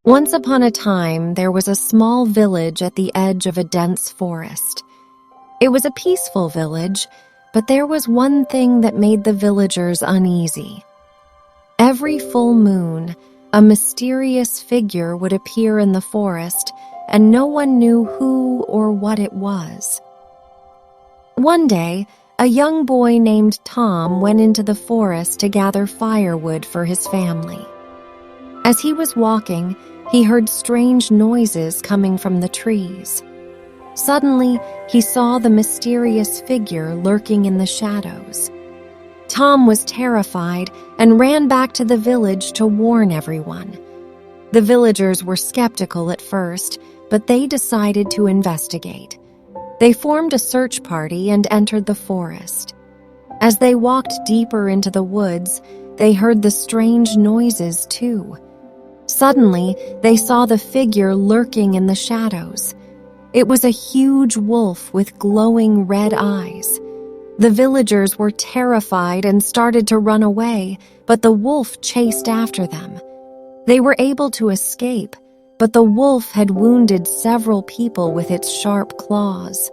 Once upon a time, there was a small village at the edge of a dense forest. It was a peaceful village, but there was one thing that made the villagers uneasy. Every full moon, a mysterious figure would appear in the forest, and no one knew who or what it was. One day, a young boy named Tom went into the forest to gather firewood for his family. As he was walking, he heard strange noises coming from the trees. Suddenly, he saw the mysterious figure lurking in the shadows. Tom was terrified and ran back to the village to warn everyone. The villagers were skeptical at first, but they decided to investigate. They formed a search party and entered the forest. As they walked deeper into the woods, they heard the strange noises too. Suddenly, they saw the figure lurking in the shadows. It was a huge wolf with glowing red eyes. The villagers were terrified and started to run away, but the wolf chased after them. They were able to escape, but the wolf had wounded several people with its sharp claws.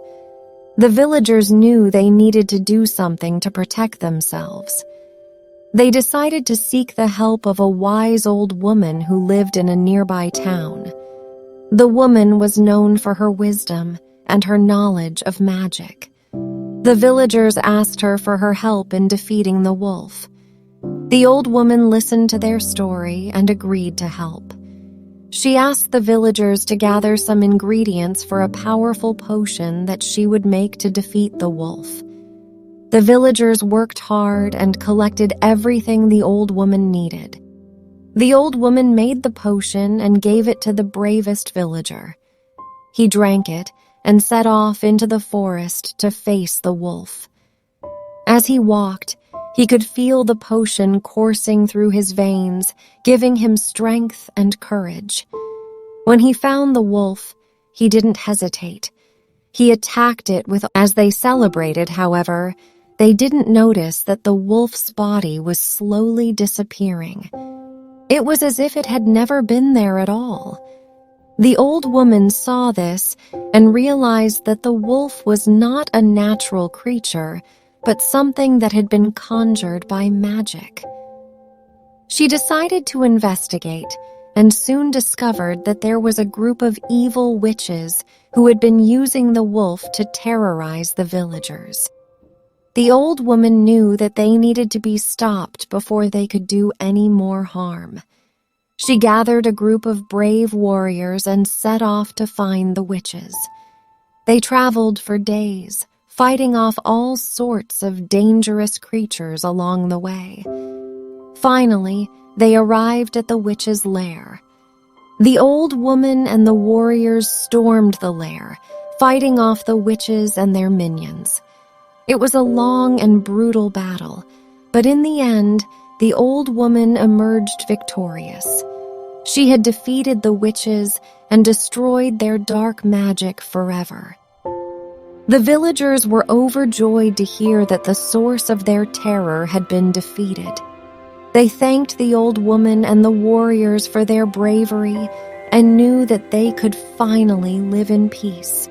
The villagers knew they needed to do something to protect themselves. They decided to seek the help of a wise old woman who lived in a nearby town. The woman was known for her wisdom and her knowledge of magic. The villagers asked her for her help in defeating the wolf. The old woman listened to their story and agreed to help. She asked the villagers to gather some ingredients for a powerful potion that she would make to defeat the wolf. The villagers worked hard and collected everything the old woman needed. The old woman made the potion and gave it to the bravest villager. He drank it and set off into the forest to face the wolf. As he walked, he could feel the potion coursing through his veins, giving him strength and courage. When he found the wolf, he didn't hesitate. He attacked it as they celebrated, however, they didn't notice that the wolf's body was slowly disappearing. It was as if it had never been there at all. The old woman saw this and realized that the wolf was not a natural creature, but something that had been conjured by magic. She decided to investigate and soon discovered that there was a group of evil witches who had been using the wolf to terrorize the villagers. The old woman knew that they needed to be stopped before they could do any more harm. She gathered a group of brave warriors and set off to find the witches. They traveled for days, fighting off all sorts of dangerous creatures along the way. Finally, they arrived at the witches' lair. The old woman and the warriors stormed the lair, fighting off the witches and their minions. It was a long and brutal battle, but in the end, the old woman emerged victorious. She had defeated the witches and destroyed their dark magic forever. The villagers were overjoyed to hear that the source of their terror had been defeated. They thanked the old woman and the warriors for their bravery and knew that they could finally live in peace.